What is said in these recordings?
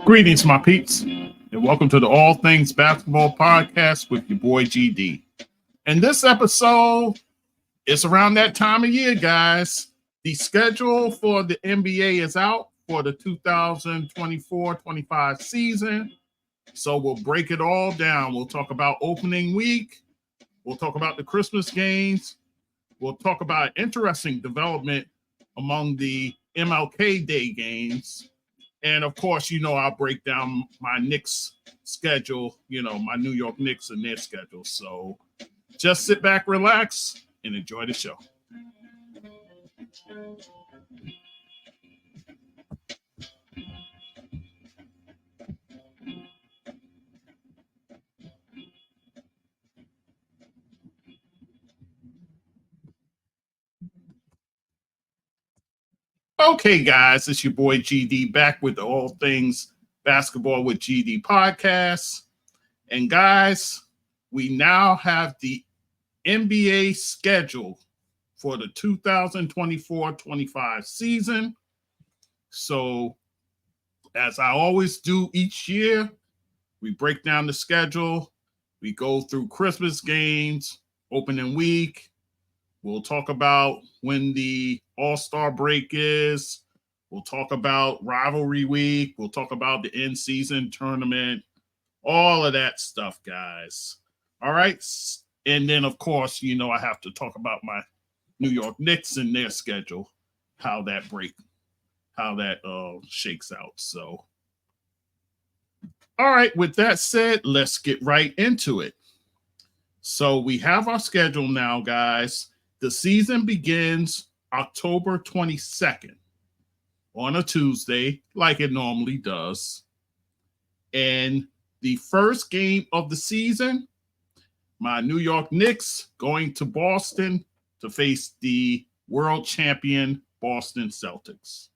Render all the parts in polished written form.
Greetings, my peeps, and welcome to the All Things Basketball Podcast with your boy GD. And this episode is around that time of year, guys. The schedule for the NBA is out for the 2024-25 season. So we'll break it all down. We'll talk about opening week. We'll talk about the Christmas games. We'll talk about interesting development among the MLK Day games. And of course, I'll break down my Knicks schedule, my New York Knicks and their schedule. So just sit back, relax, and enjoy the show. Okay, guys, it's your boy GD back with the All Things Basketball with GD podcast. And guys, we now have the NBA schedule for the 2024-25 season. So, as I always do each year, we break down the schedule. We go through Christmas games, opening week. We'll talk about when the All-Star break is. We'll talk about Rivalry week. We'll talk about the in-season tournament. All of that stuff, guys. All right. And then, of course, I have to talk about my New York Knicks and their schedule, how that shakes out. So, all right. With that said, let's get right into it. So we have our schedule now, guys. The season begins October 22nd on a Tuesday, like it normally does. And the first game of the season, my New York Knicks going to Boston to face the world champion Boston Celtics.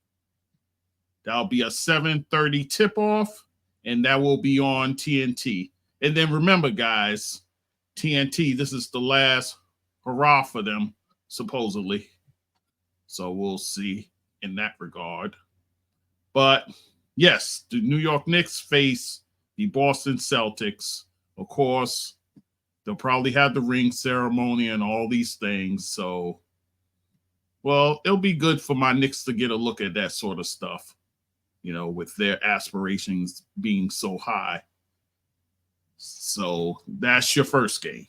That'll be a 7:30 tip-off, and that will be on TNT. And then remember, guys, TNT, this is the last hurrah for them, supposedly. So we'll see in that regard. But yes, the New York Knicks face the Boston Celtics. Of course, they'll probably have the ring ceremony and all these things. So, well, it'll be good for my Knicks to get a look at that sort of stuff, with their aspirations being so high. So that's your first game.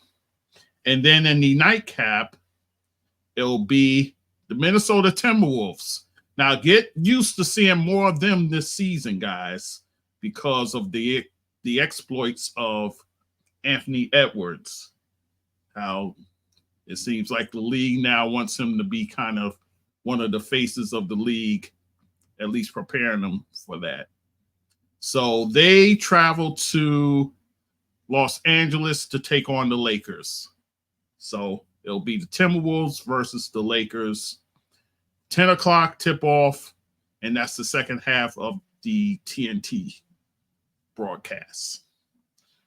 And then in the nightcap, it'll be the Minnesota Timberwolves. Now, get used to seeing more of them this season, guys, because of the exploits of Anthony Edwards. How it seems like the league now wants him to be kind of one of the faces of the league, at least preparing them for that. So they travel to Los Angeles to take on the Lakers. So it'll be the Timberwolves versus the Lakers. 10 o'clock tip-off, and that's the second half of the TNT broadcast.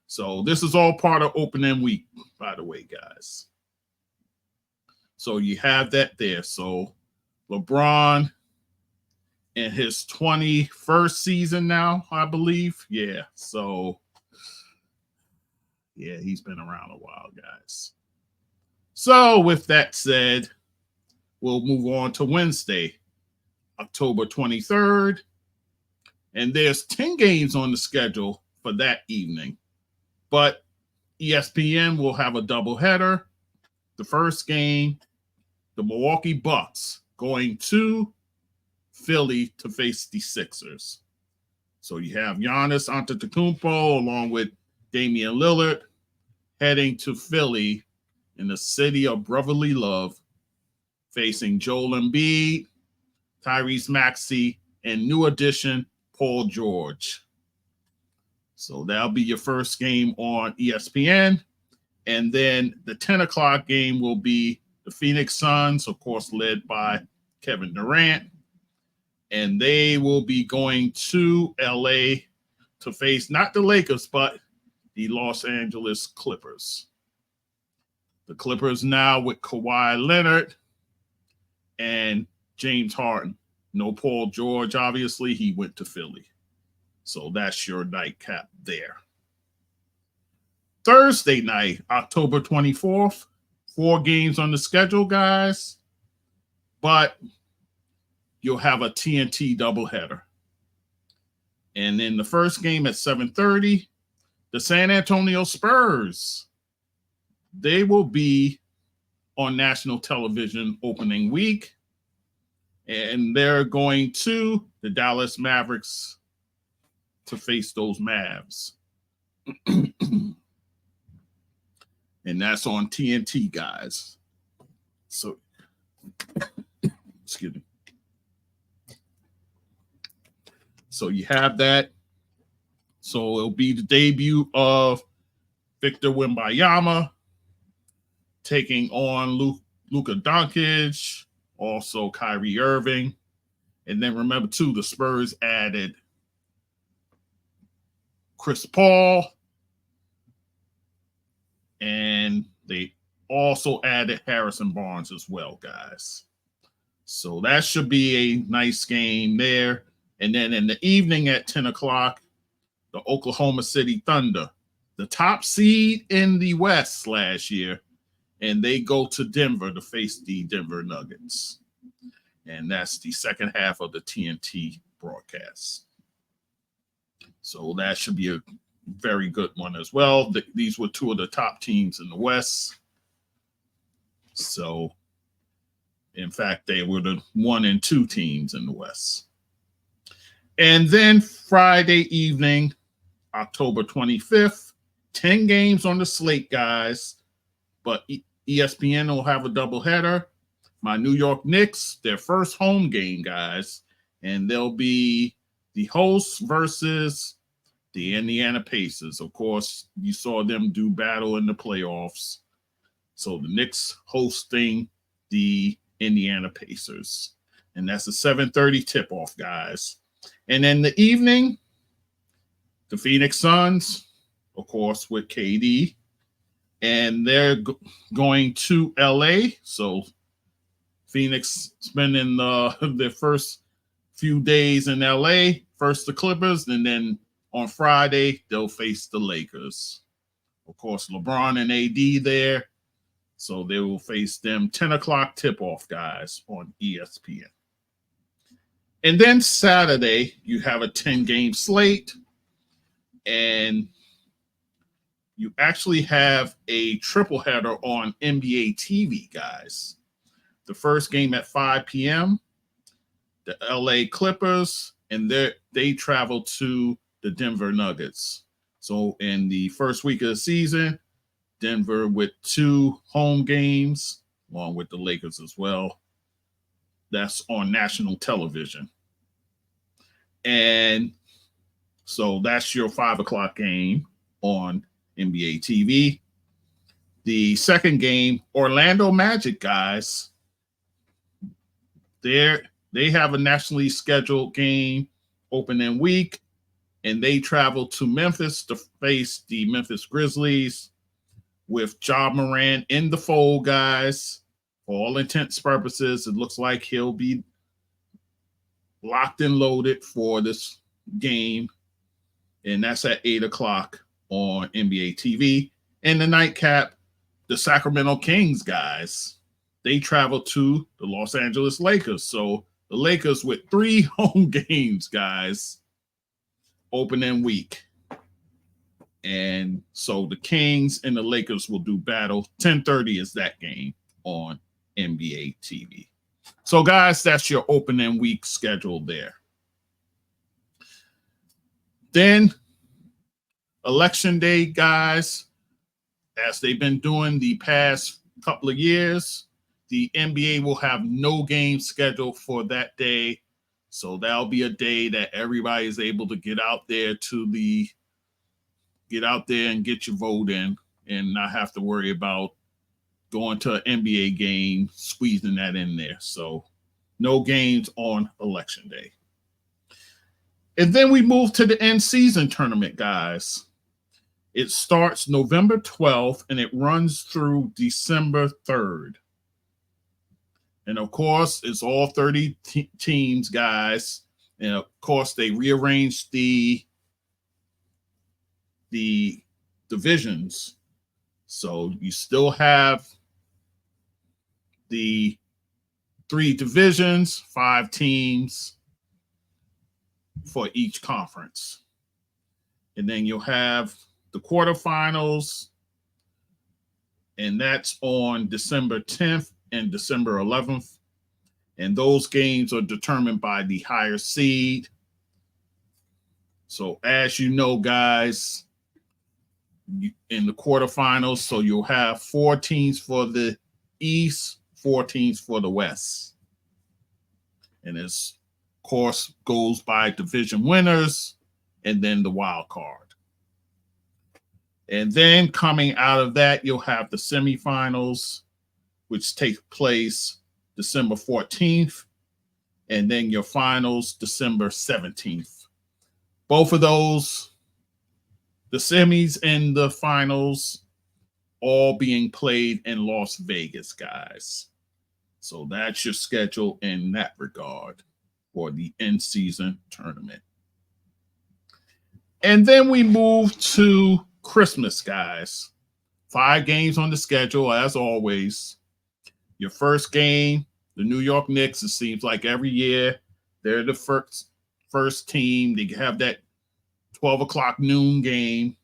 So this is all part of opening week, by the way, guys. So you have that there. So LeBron in his 21st season now, I believe. Yeah, so yeah, he's been around a while, guys. So with that said, we'll move on to Wednesday, October 23rd. And there's 10 games on the schedule for that evening. But ESPN will have a doubleheader. The first game, the Milwaukee Bucks going to Philly to face the Sixers. So you have Giannis Antetokounmpo along with Damian Lillard heading to Philly in the city of brotherly love, facing Joel Embiid, Tyrese Maxey, and new addition Paul George. So that'll be your first game on ESPN. And then the 10 o'clock game will be the Phoenix Suns, of course, led by Kevin Durant. And they will be going to LA to face not the Lakers, but the Los Angeles Clippers. The Clippers now with Kawhi Leonard and James Harden. No Paul George, obviously. He went to Philly. So that's your nightcap there. Thursday night, October 24th, 4 games on the schedule, guys. But you'll have a TNT doubleheader. And in the first game at 7:30, the San Antonio Spurs, they will be on national television opening week. And they're going to the Dallas Mavericks to face those Mavs. And that's on TNT, guys. So, excuse me. So you have that. So it'll be the debut of Victor Wembanyama taking on Luka Doncic, also Kyrie Irving. And then remember, too, the Spurs added Chris Paul. And they also added Harrison Barnes as well, guys. So that should be a nice game there. And then in the evening at 10 o'clock, the Oklahoma City Thunder, the top seed in the West last year, and they go to Denver to face the Denver Nuggets. And that's the second half of the TNT broadcast. So that should be a very good one as well. These were 2 of the top teams in the West. So, in fact, they were the 1 and 2 teams in the West. And then Friday evening, October 25th, 10 games on the slate, guys. But ESPN will have a doubleheader. My New York Knicks, their first home game, guys. And they'll be the hosts versus the Indiana Pacers. Of course, you saw them do battle in the playoffs. So the Knicks hosting the Indiana Pacers. And that's a 7:30 tip-off, guys. And in the evening, the Phoenix Suns, of course, with KD. And they're going to LA. So Phoenix spending their first few days in LA. First the Clippers, and then on Friday, they'll face the Lakers. Of course, LeBron and AD there. So they will face them 10 o'clock tip-off, guys, on ESPN. And then Saturday, you have a 10-game slate. And you actually have a triple header on NBA TV, guys. The first game at 5 p.m., the LA Clippers, and they travel to the Denver Nuggets. So in the first week of the season, Denver with 2 home games, along with the Lakers as well. That's on national television. And so that's your 5 o'clock game on NBA TV. The second game, Orlando Magic, guys. They have a nationally scheduled game opening week, and they travel to Memphis to face the Memphis Grizzlies with Ja Morant in the fold, guys. For all intents and purposes, it looks like he'll be locked and loaded for this game, and that's at 8 o'clock on NBA TV. And the nightcap, the Sacramento Kings, guys, they travel to the Los Angeles Lakers. So the Lakers with 3 home games, guys, opening week. And so the Kings and the Lakers will do battle. 10:30 is that game on NBA TV. So, guys, that's your opening week schedule there. Then Election Day, guys, as they've been doing the past couple of years, the NBA will have no game scheduled for that day. So that'll be a day that everybody is able to get out there and get your vote in and not have to worry about going to an NBA game, squeezing that in there. So no games on Election Day. And then we move to the end season tournament, guys. It starts November 12th and it runs through December 3rd. And of course, it's all 30 teams, guys. And of course, they rearranged the the divisions. So you still have the 3 divisions, 5 teams for each conference. And then you'll have the quarterfinals, and that's on December 10th and December 11th. And those games are determined by the higher seed. So as you know, guys, in the quarterfinals, so you'll have 4 teams for the East, 4 teams for the West. And this course goes by division winners and then the wild card. And then coming out of that, you'll have the semifinals, which take place December 14th, and then your finals December 17th. Both of those, the semis and the finals, all being played in Las Vegas, guys. So that's your schedule in that regard for the in-season tournament. And then we move to Christmas, guys. 5 games on the schedule, as always. Your first game, the New York Knicks, it seems like every year they're the first team. They have that 12 o'clock noon game.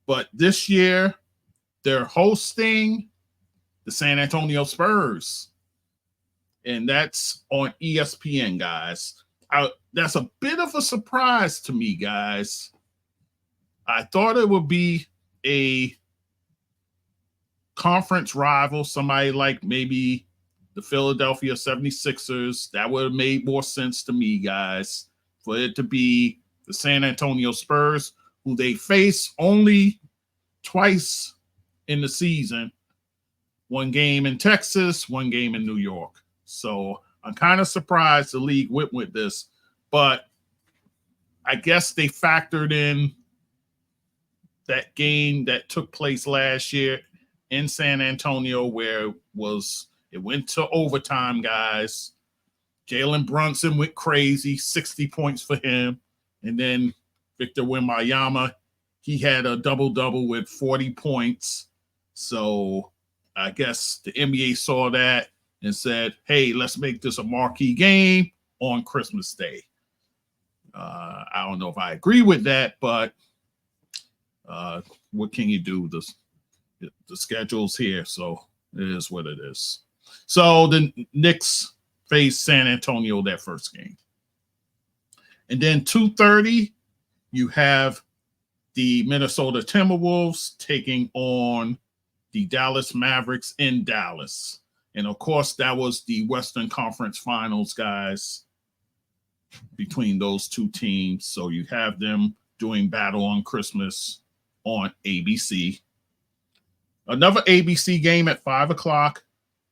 But this year, they're hosting the San Antonio Spurs. And that's on ESPN, guys. That's a bit of a surprise to me, guys. I thought it would be a conference rival, somebody like maybe the Philadelphia 76ers. That would have made more sense to me, guys, for it to be the San Antonio Spurs, who they face only twice in the season. 1 game in Texas, 1 game in New York. So I'm kind of surprised the league went with this, but I guess they factored in that game that took place last year in San Antonio, where it went to overtime, guys. Jalen Brunson went crazy, 60 points for him. And then Victor Wembanyama, he had a double-double with 40 points. So I guess the NBA saw that and said, hey, let's make this a marquee game on Christmas Day. I don't know if I agree with that, but what can you do? The schedule's here, so it is what it is. So the Knicks face San Antonio that first game. And then 2:30, you have the Minnesota Timberwolves taking on the Dallas Mavericks in Dallas. And of course, that was the Western Conference Finals, guys, between those 2 teams. So you have them doing battle on Christmas on ABC. Another ABC game at 5 o'clock,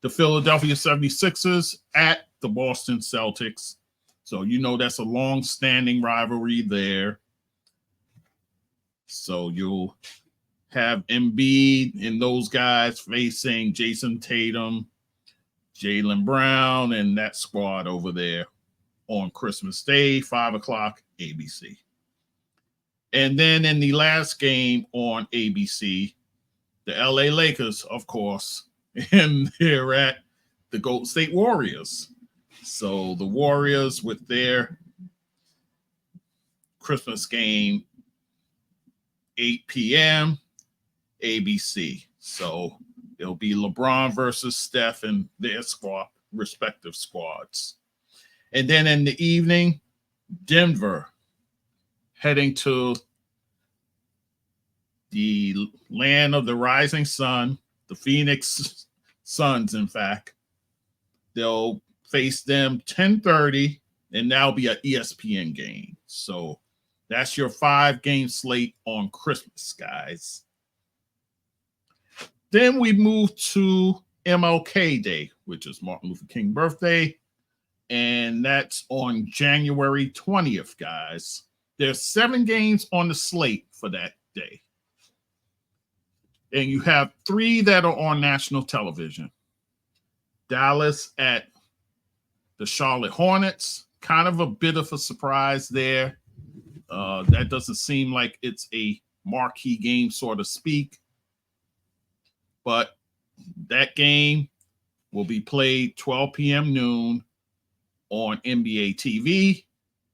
the Philadelphia 76ers at the Boston Celtics. So you know that's a long-standing rivalry there. So you'll have Embiid and those guys facing Jason Tatum, Jaylen Brown, and that squad over there on Christmas Day, 5 o'clock, ABC. And then in the last game on ABC, the LA Lakers, of course, and they're at the Golden State Warriors. So the Warriors with their Christmas game, 8 p.m., ABC. So it'll be LeBron versus Steph and their respective squads. And then in the evening, Denver heading to the land of the rising sun, the Phoenix Suns, in fact. They'll face them 10:30, and that'll be an ESPN game. So that's your 5-game slate on Christmas, guys. Then we move to MLK Day, which is Martin Luther King birthday, and that's on January 20th, guys. There's 7 games on the slate for that day. And you have 3 that are on national television. Dallas at the Charlotte Hornets, kind of a bit of a surprise there. That doesn't seem like it's a marquee game, so to speak. But that game will be played 12 p.m. noon on NBA TV.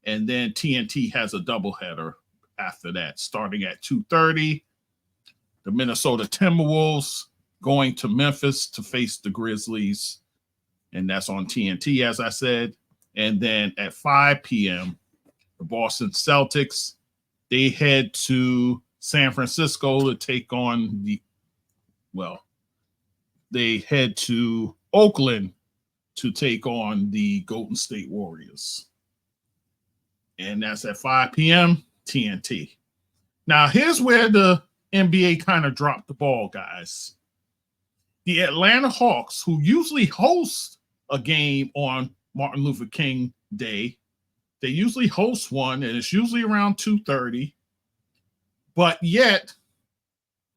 And then TNT has a doubleheader after that, starting at 2:30. The Minnesota Timberwolves going to Memphis to face the Grizzlies. And that's on TNT, as I said. And then at 5 p.m., the Boston Celtics, they head to San Francisco to take on they head to Oakland to take on the Golden State Warriors. And that's at 5 p.m. TNT. Now, here's where the NBA kind of dropped the ball, guys. The Atlanta Hawks, who usually host a game on Martin Luther King Day, they usually host one, and it's usually around 2:30. But yet,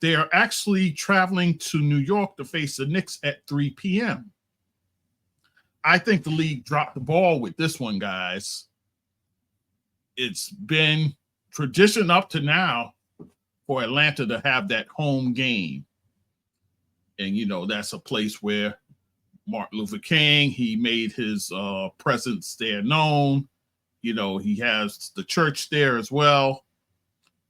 they are actually traveling to New York to face the Knicks at 3 p.m. I think the league dropped the ball with this one, guys. It's been tradition up to now for Atlanta to have that home game. And, that's a place where Martin Luther King, he made his presence there known. He has the church there as well.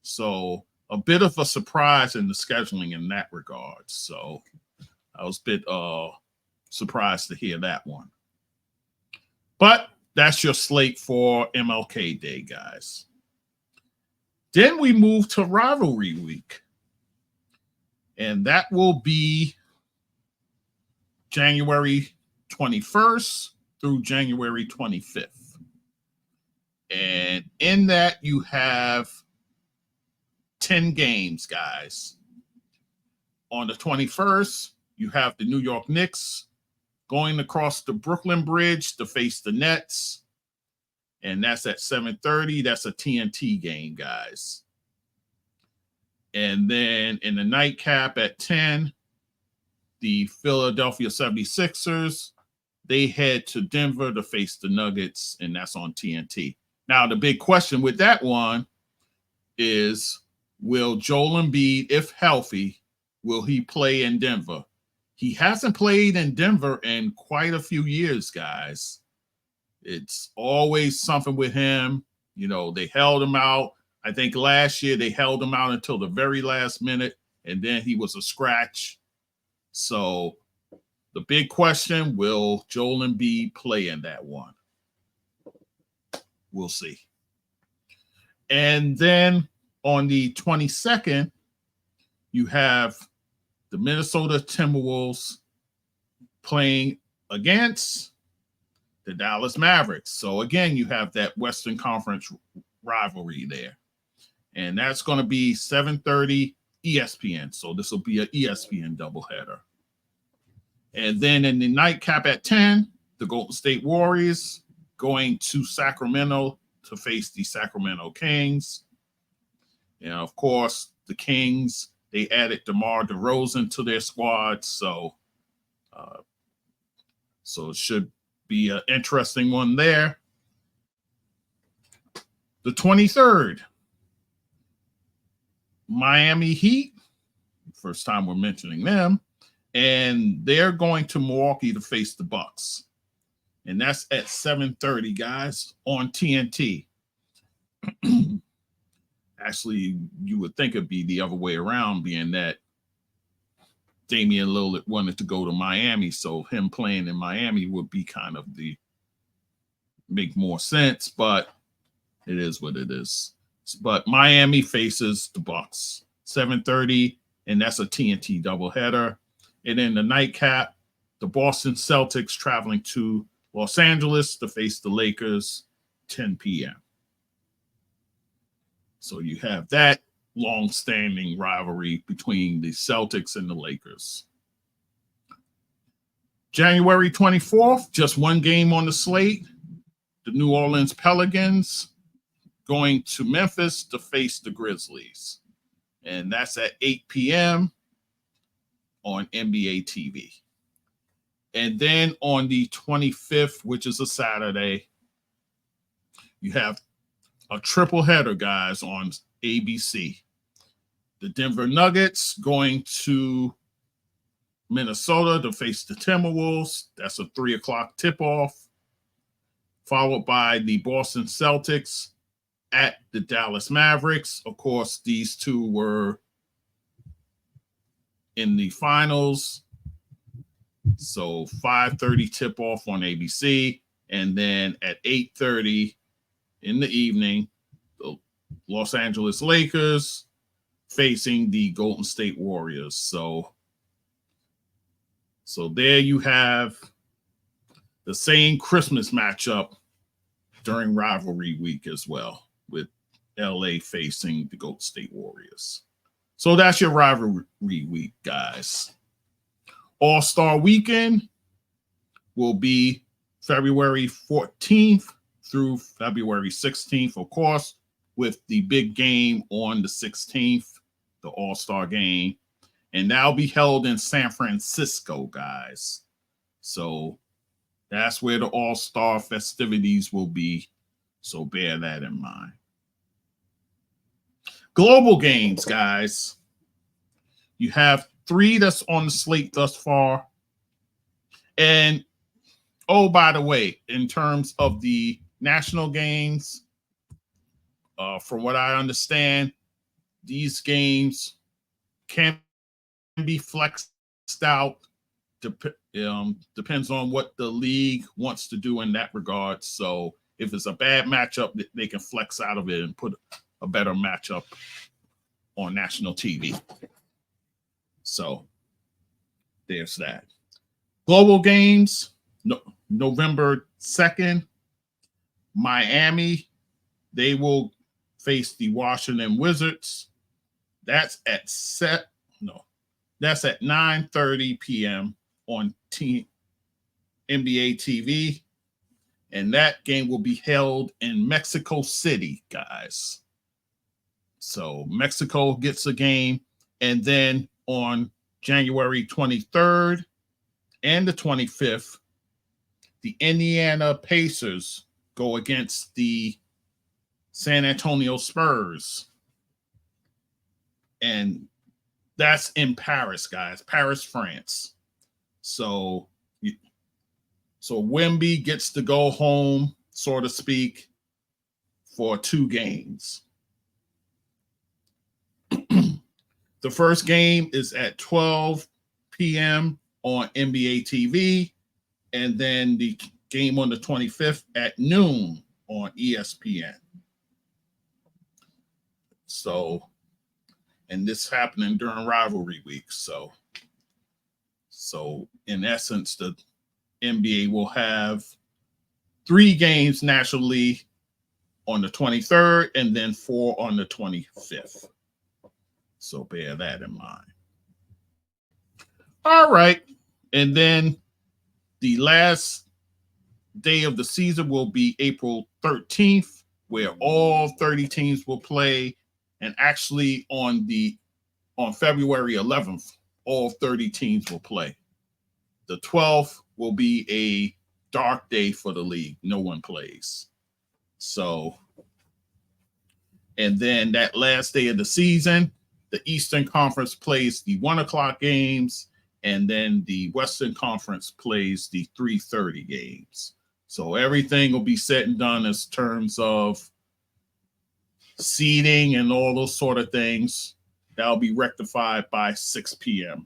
So a bit of a surprise in the scheduling in that regard. So I was a bit surprised to hear that one. But that's your slate for MLK Day, guys. Then we move to Rivalry Week. And that will be January 21st through January 25th. And in that, you have 10 games, guys. On the 21st, you have the New York Knicks going across the Brooklyn Bridge to face the Nets. And that's at 7:30. That's a TNT game, guys. And then in the nightcap at 10, the Philadelphia 76ers, they head to Denver to face the Nuggets, and that's on TNT. Now, the big question with that one is, will Joel Embiid, if healthy, will he play in Denver? He hasn't played in Denver in quite a few years, guys. It's always something with him. They held him out. I think last year they held him out until the very last minute, and then he was a scratch. So the big question, will Joel Embiid play in that one? We'll see. And then on the 22nd, you have the Minnesota Timberwolves playing against the Dallas Mavericks. So again, you have that Western Conference rivalry there. And that's going to be 7:30 ESPN. So this will be an ESPN doubleheader. And then in the nightcap at 10, the Golden State Warriors going to Sacramento to face the Sacramento Kings. And of course, the Kings, they added DeMar DeRozan to their squad. So it should be an interesting one there. The 23rd, Miami Heat, first time we're mentioning them, and they're going to Milwaukee to face the Bucks. And that's at 7:30, guys, on TNT. Actually, you would think it'd be the other way around, being that Damian Lillard wanted to go to Miami, so him playing in Miami would be kind of make more sense, but it is what it is. But Miami faces the Bucks, 7:30, and that's a TNT doubleheader. And in the nightcap, the Boston Celtics traveling to Los Angeles to face the Lakers, 10 p.m. So you have that long-standing rivalry between the Celtics and the Lakers. January 24th, just one game on the slate. The New Orleans Pelicans going to Memphis to face the Grizzlies. And that's at 8 p.m. on NBA TV. And then on the 25th, which is a Saturday, you have a triple header, guys, on ABC. The Denver Nuggets going to Minnesota to face the Timberwolves. That's a 3 o'clock tip-off, followed by the Boston Celtics at the Dallas Mavericks. Of course, these two were in the finals. So 5:30 tip-off on ABC. And then at 8:30 in the evening, the Los Angeles Lakers facing the Golden State Warriors. So there you have the same Christmas matchup during rivalry week as well, with LA facing the Golden State Warriors. So that's your rivalry week, guys. All-Star Weekend will be February 14th through February 16th, of course, with the big game on the 16th, the All-Star game. And that'll be held in San Francisco, guys. So that's where the All-Star festivities will be. So bear that in mind. Global games, guys. You have 3 that's on the slate thus far. And, oh, by the way, in terms of the national games, from what I understand, these games can be flexed out. Depends on what the league wants to do in that regard. So if it's a bad matchup, they can flex out of it and put a better matchup on national TV. So there's that. Global games, November 2nd, Miami, they will face the Washington Wizards. That's at 9:30 p.m. on NBA TV. And that game will be held in Mexico City, guys. So Mexico gets a game. And then on January 23rd and the 25th, the Indiana Pacers go against the San Antonio Spurs. And that's in Paris, guys. Paris, France. So Wemby gets to go home, so to speak, for 2 games. The first game is at 12 p.m. on NBA TV, and then the game on the 25th at noon on ESPN. So, and this happening during rivalry week. So in essence, the NBA will have 3 games nationally on the 23rd and then 4 on the 25th. So bear that in mind. All right. And then the last day of the season will be April 13th, where all 30 teams will play. And actually on February 11th, all 30 teams will play. The 12th will be a dark day for the league. No one plays. So, and then that last day of the season, the Eastern Conference plays the 1 o'clock games, and then the Western Conference plays the 3:30 games. So everything will be said and done in terms of seeding and all those sort of things. That'll be rectified by 6 p.m.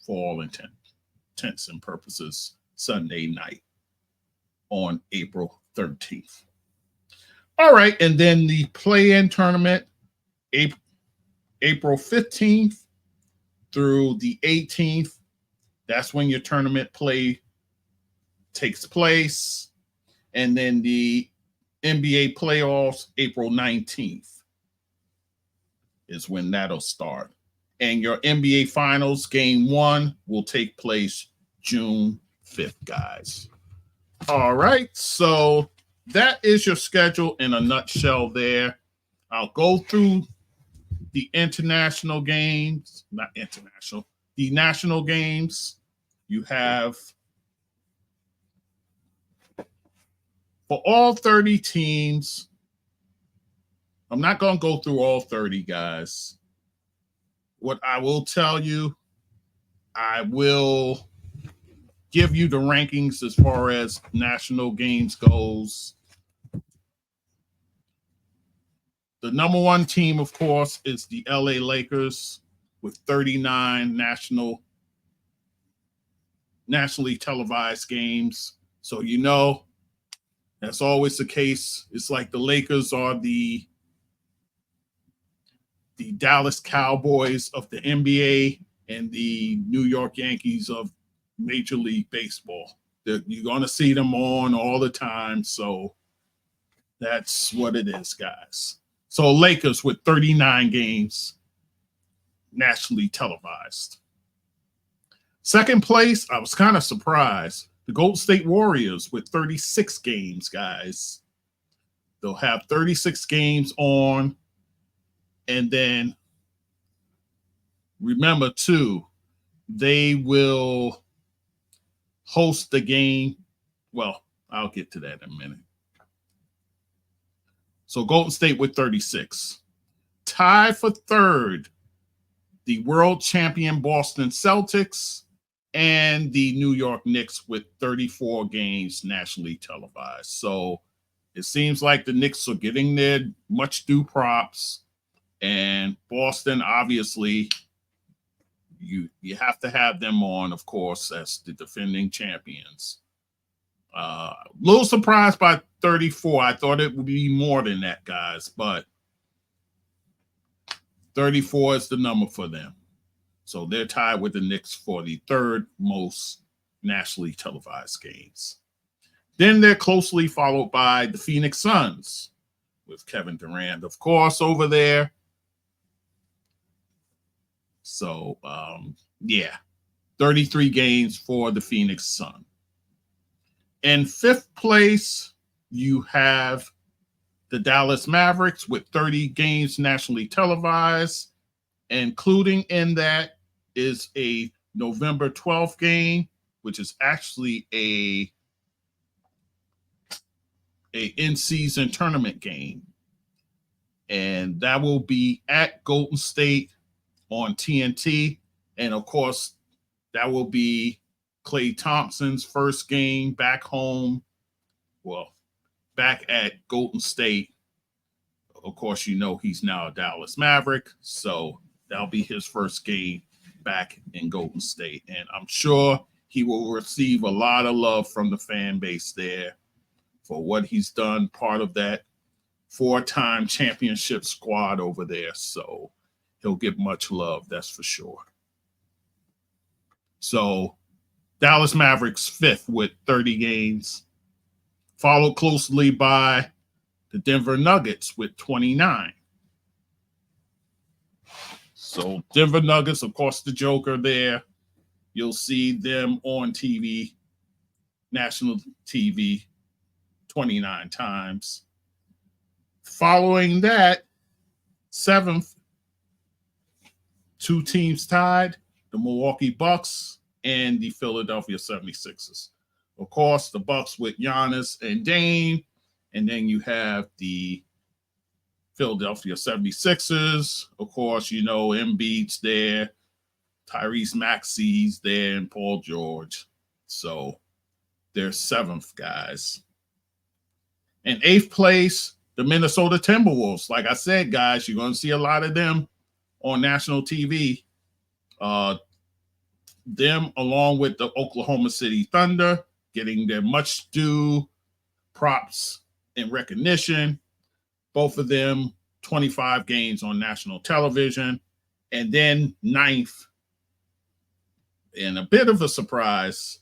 for all intents and purposes, Sunday night on April 13th. All right, and then the play-in tournament, April 15th through the 18th. That's when your tournament play takes place. And then the NBA playoffs, April 19th is when that'll start. And your NBA Finals Game 1 will take place June 5th, guys. All right, so that is your schedule in a nutshell there. I'll go through the international games, not international, the national games. You have, for all 30 teams, I'm not going to go through all 30, guys. What I will tell you, I will give you the rankings as far as national games goes. The number one team, of course, is the LA Lakers with 39 nationally televised games. So you know that's always the case. It's like the Lakers are the Dallas Cowboys of the NBA and the New York Yankees of Major League Baseball. You're going to see them on all the time. So that's what it is, guys. So Lakers with 39 games nationally televised. Second place, I was kind of surprised. The Golden State Warriors with 36 games, guys. They'll have 36 games on. And then remember, too, they will host the game. Well, I'll get to that in a minute. So Golden State with 36. Tied for third, the world champion Boston Celtics and the New York Knicks with 34 games nationally televised. So it seems like the Knicks are getting their much due props. And Boston, obviously, you have to have them on, of course, as the defending champions. A little surprised by 34. I thought it would be more than that, guys, but 34 is the number for them. So they're tied with the Knicks for the third most nationally televised games. Then they're closely followed by the Phoenix Suns with Kevin Durant, of course, over there. So, 33 games for the Phoenix Suns. In fifth place, you have the Dallas Mavericks with 30 games nationally televised. Including in that is a November 12th game, which is actually a in-season tournament game. And that will be at Golden State on TNT. And of course, that will be Klay Thompson's first game back home. Well, back at Golden State. Of course, you know he's now a Dallas Maverick. So that'll be his first game back in Golden State. And I'm sure he will receive a lot of love from the fan base there for what he's done, part of that four-time championship squad over there. So he'll get much love, that's for sure. So Dallas Mavericks fifth with 30 games, followed closely by the Denver Nuggets with 29. So Denver Nuggets, of course, the Joker there. You'll see them on TV, national TV, 29 times. Following that, seventh, two teams tied, the Milwaukee Bucks and the Philadelphia 76ers. Of course, the Bucks with Giannis and Dame, and then you have the Philadelphia 76ers. Of course, you know, Embiid's there, Tyrese Maxey's there, and Paul George. So they're seventh, guys. In eighth place, the Minnesota Timberwolves. Like I said, guys, you're going to see a lot of them on national TV. Them, along with the Oklahoma City Thunder, getting their much due props and recognition. Both of them 25 games on national television. And then ninth, and a bit of a surprise,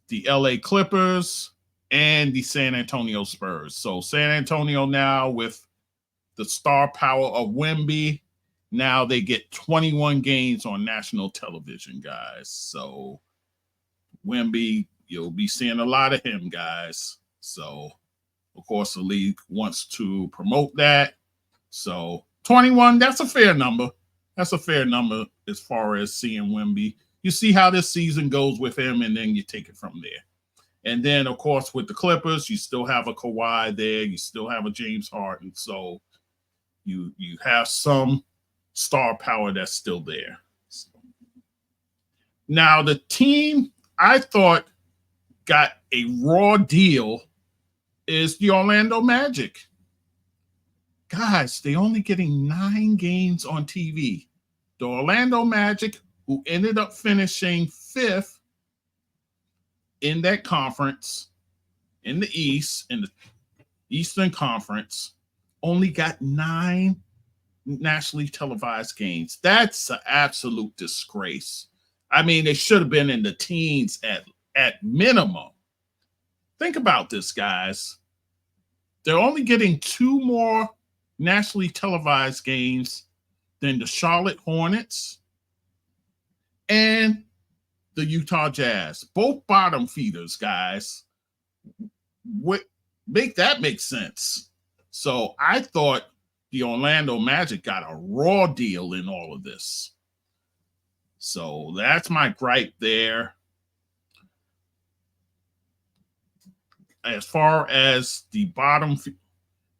the LA Clippers and the San Antonio Spurs. So San Antonio now with the star power of Wemby, now they get 21 games on national television, guys. So Wemby, you'll be seeing a lot of him, guys. So, of course, the league wants to promote that. So 21, that's a fair number. That's a fair number as far as seeing Wemby. You see how this season goes with him, and then you take it from there. And then, of course, with the Clippers, you still have a Kawhi there. You still have a James Harden. So you have some star power that's still there. So. Now, the team I thought got a raw deal is the Orlando Magic. Guys, they only getting 9 games on TV. The Orlando Magic, who ended up finishing 5th in that conference in the East, in the Eastern Conference, only got 9 nationally televised games. That's an absolute disgrace. I mean, they should have been in the teens at minimum. Think about this, guys. They're only getting 2 more nationally televised games than the Charlotte Hornets and the Utah Jazz. Both bottom feeders, guys. Make that make sense. So I thought the Orlando Magic got a raw deal in all of this. So that's my gripe there. As far as the bottom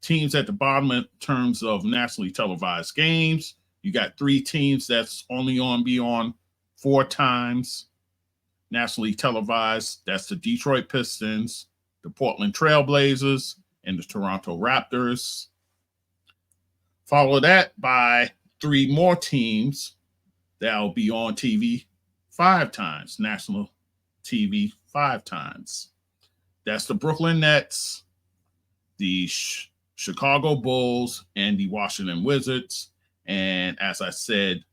teams at the bottom in terms of nationally televised games, you got 3 teams that's only on 4 times nationally televised. That's the Detroit Pistons, the Portland Trailblazers, and the Toronto Raptors. Follow that by 3 more teams that'll be on TV 5 times, national TV 5 times. That's the Brooklyn Nets, the Chicago Bulls, and the Washington Wizards. And as I said,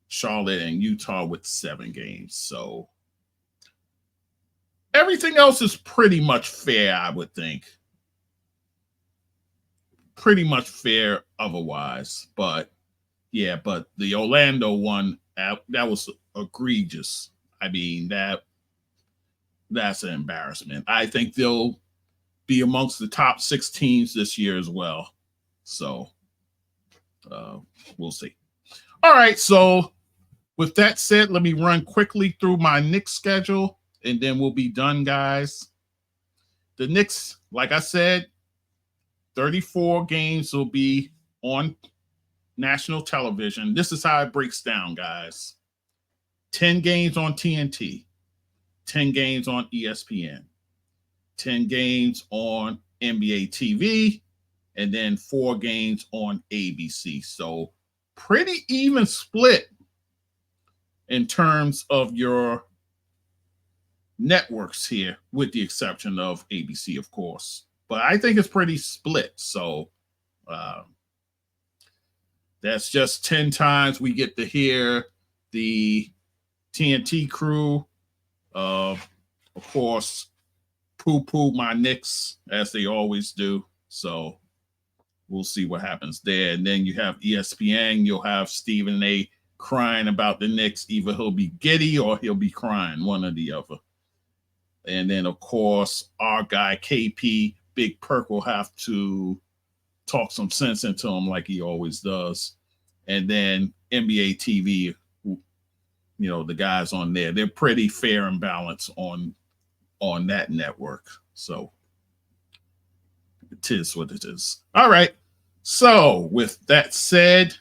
Charlotte and Utah with 7 games. So everything else is pretty much fair, I would think. Pretty much fair otherwise. But yeah, but the Orlando one, that was egregious. I mean, that's an embarrassment. I think they'll be amongst the top 6 teams this year as well. So we'll see. All right, so with that said, let me run quickly through my Knicks schedule, and then we'll be done, guys. The Knicks, like I said, 34 games will be on national television. This is how it breaks down, guys. 10 games on TNT, 10 games on ESPN, 10 games on NBA TV, and then 4 games on ABC. So pretty even split in terms of your networks here, with the exception of ABC, of course. But I think it's pretty split. So that's just 10 times we get to hear the TNT crew, of course, poo-poo my Knicks, as they always do. So we'll see what happens there. And then you have ESPN. You'll have Stephen A. crying about the Knicks. Either he'll be giddy or he'll be crying, one or the other. And then, of course, our guy KP, Big Perk, will have to talk some sense into him like he always does. And then NBA TV, you know, the guys on there, they're pretty fair and balanced on that network. So it is what it is. All right. So with that said,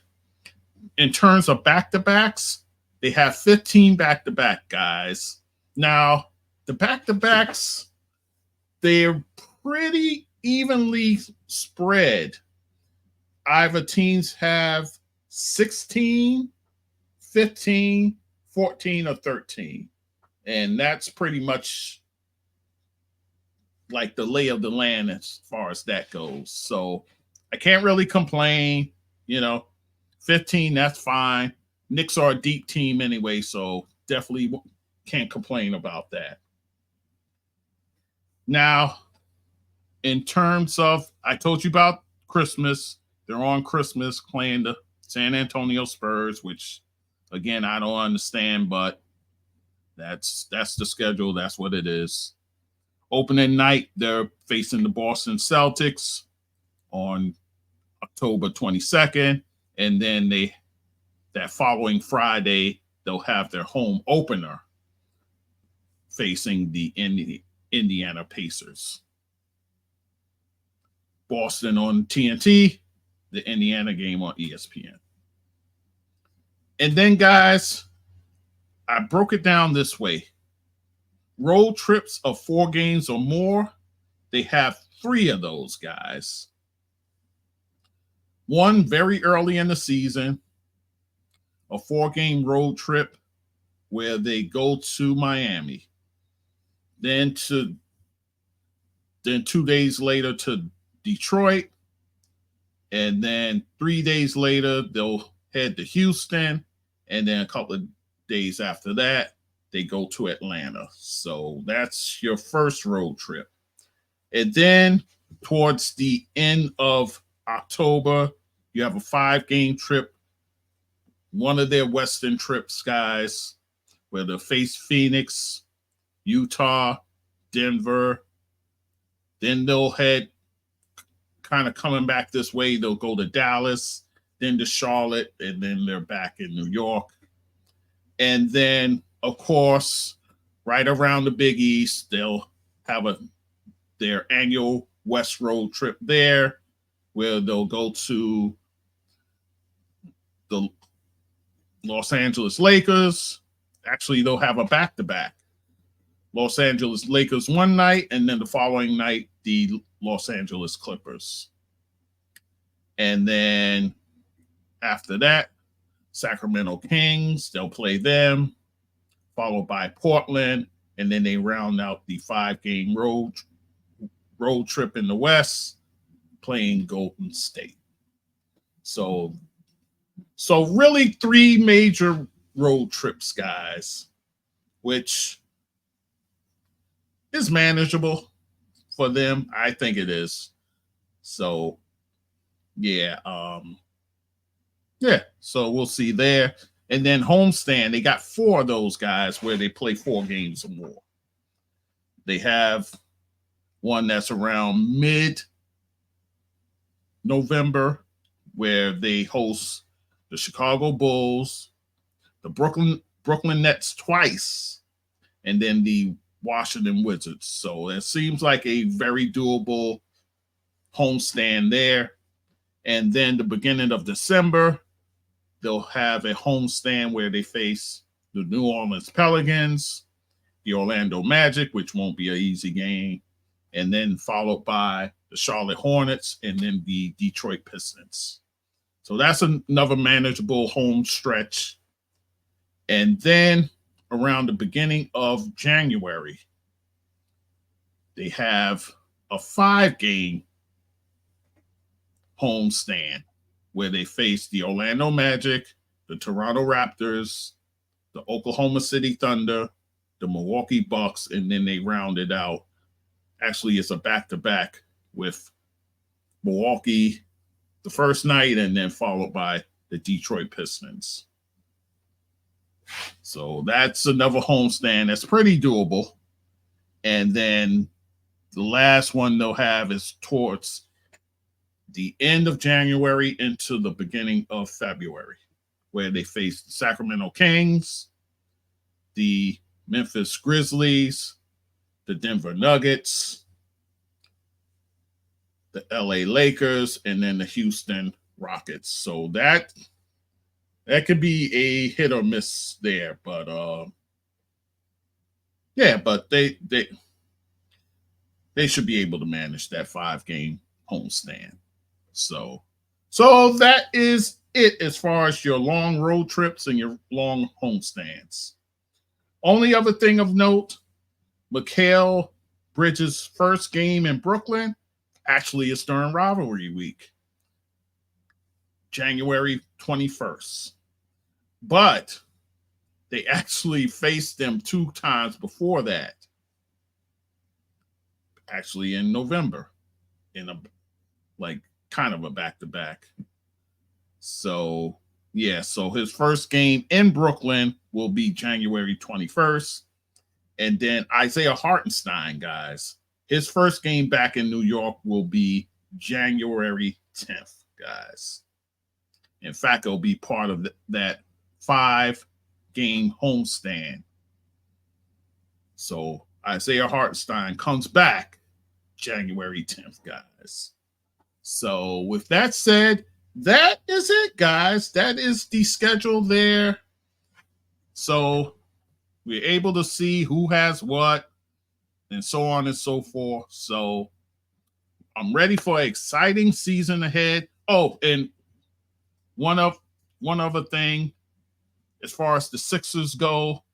in terms of back-to-backs, they have 15 back-to-back, guys. Now, the back-to-backs, they're pretty evenly spread. Either teams have 16, 15, 14, or 13. And that's pretty much like the lay of the land as far as that goes. So I can't really complain. You know, 15, that's fine. Knicks are a deep team anyway, so definitely can't complain about that. Now, in terms of, I told you about Christmas. They're on Christmas playing the San Antonio Spurs, which, again, I don't understand, but that's the schedule. That's what it is. Opening night, they're facing the Boston Celtics on October 22nd. And then that following Friday, they'll have their home opener facing the Indiana Pacers. Boston on TNT, the Indiana game on ESPN. And then, guys, I broke it down this way. Road trips of 4 games or more, they have 3 of those, guys. One very early in the season, a 4-game road trip where they go to Miami. Then 2 days later to Detroit, and then 3 days later they'll head to Houston, and then a couple of days after that they go to Atlanta. So that's your first road trip. And then towards the end of October, you have a 5-game trip, one of their Western trips, guys, where they'll face Phoenix, Utah, Denver. Then they'll head kind of coming back this way. They'll go to Dallas, then to Charlotte, and then they're back in New York. And then, of course, right around the Big East, they'll have their annual West Road trip there, where they'll go to the Los Angeles Lakers. Actually, they'll have a back-to-back. Los Angeles Lakers one night, and then the following night, the Los Angeles Clippers. And then after that, Sacramento Kings, they'll play them, followed by Portland, and then they round out the 5-game road trip in the West, playing Golden State. So really 3 major road trips, guys, which is manageable for them. I think it is. So yeah, so we'll see there. And then homestand, they got 4 of those guys where they play 4 games or more. They have one that's around mid-November where they host the Chicago Bulls, the Brooklyn Nets twice, and then the Washington Wizards. So it seems like a very doable homestand there. And then the beginning of December, they'll have a homestand where they face the New Orleans Pelicans, the Orlando Magic, which won't be an easy game, and then followed by the Charlotte Hornets and then the Detroit Pistons. So that's another manageable home stretch. And then around the beginning of January, they have a 5-game homestand where they face the Orlando Magic, the Toronto Raptors, the Oklahoma City Thunder, the Milwaukee Bucks, and then they round it out. Actually, it's a back-to-back with Milwaukee the first night and then followed by the Detroit Pistons. So that's another homestand that's pretty doable. And then the last one they'll have is towards the end of January into the beginning of February, where they face the Sacramento Kings, the Memphis Grizzlies, the Denver Nuggets, the LA Lakers, and then the Houston Rockets. So that could be a hit or miss there, but but they should be able to manage that 5-game homestand. So that is it as far as your long road trips and your long homestands. Only other thing of note, Mikal Bridges' first game in Brooklyn actually is during Rivalry week, January 21st. But they actually faced them 2 times before that, actually in November, in a kind of a back-to-back. So so his first game in Brooklyn will be January 21st. And then Isaiah Hartenstein, guys, his first game back in New York will be January 10th, guys. In fact, it'll be part of that 5-game homestand. So Isaiah Hartenstein comes back January 10th, guys. So with that said, that is it, guys. That is the schedule there. So we're able to see who has what and so on and so forth. So I'm ready for an exciting season ahead. Oh, and one other thing, as far as the Sixers go,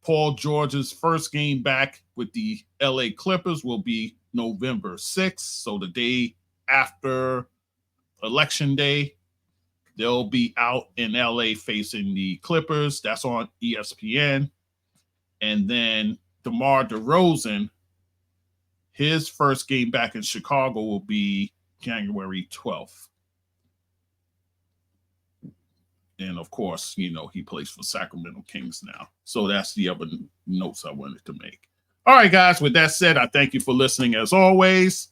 Paul George's first game back with the LA Clippers will be November 6th. So the day after Election Day, they'll be out in LA facing the Clippers. That's on ESPN. And then DeMar DeRozan, his first game back in Chicago will be January 12th. And of course, you know, he plays for Sacramento Kings now. So that's the other notes I wanted to make. All right, guys, with that said, I thank you for listening as always.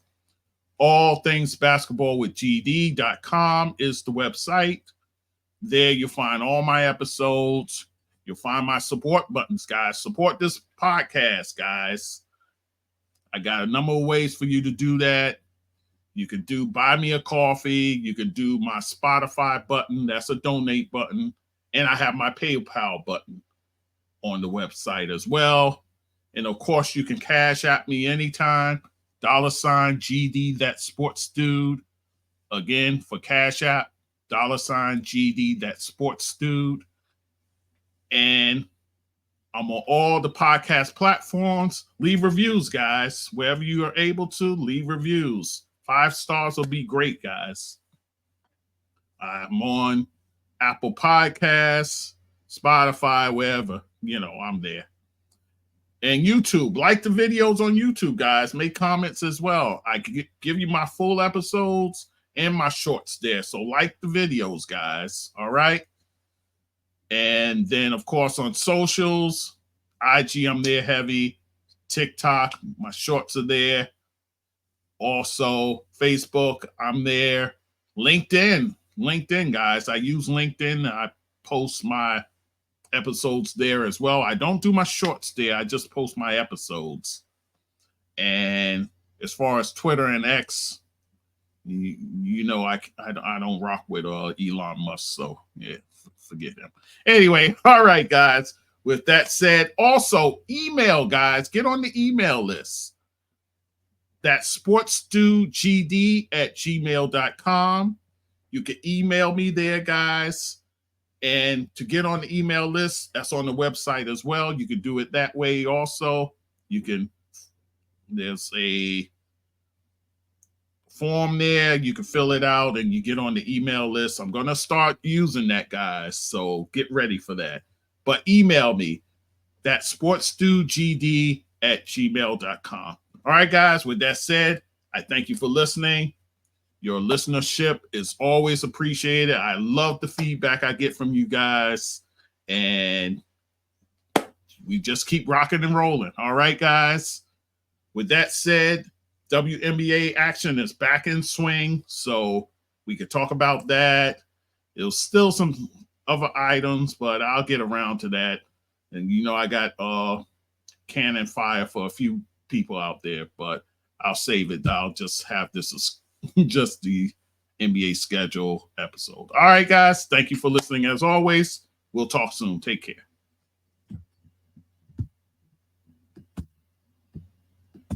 All things basketball with GD.com is the website. There you'll find all my episodes. You'll find my support buttons, guys. Support this podcast, guys. I got a number of ways for you to do that. You can do buy me a coffee. You can do my Spotify button. That's a donate button. And I have my PayPal button on the website as well. And of course, you can cash at me anytime. $GD, that sports dude. Again, for Cash App, $GD, that sports dude. And I'm on all the podcast platforms. Leave reviews, guys. Wherever you are able to, leave reviews. 5 stars will be great, guys. I'm on Apple Podcasts, Spotify, wherever. You know, I'm there. And YouTube. Like the videos on YouTube, guys. Make comments as well. I give you my full episodes and my shorts there. So like the videos, guys. All right? And then, of course, on socials, IG, I'm there heavy. TikTok, my shorts are there. Also, Facebook, I'm there. LinkedIn, guys. I use LinkedIn. I post my episodes there as well. I don't do my shorts there. I just post my episodes. And as far as Twitter and X, you know, I don't rock with Elon Musk, so yeah, forget him. Anyway, all right, guys. With that said, also email, guys. Get on the email list. That's sportsdugd@gmail.com. You can email me there, guys. And to get on the email list, that's on the website as well. You can do it that way also. There's a form there. You can fill it out and you get on the email list. I'm going to start using that, guys. So get ready for that. But email me. That's sportsdugd@gmail.com. All right, guys. With that said, I thank you for listening. Your listenership is always appreciated. I love the feedback I get from you guys. And we just keep rocking and rolling. All right, guys. With that said, WNBA action is back in swing. So we could talk about that. There's still some other items, but I'll get around to that. And, you know, I got cannon fire for a few people out there, but I'll save it. I'll just have this as just the NBA schedule episode. All right, guys. Thank you for listening as always. We'll talk soon. Take care.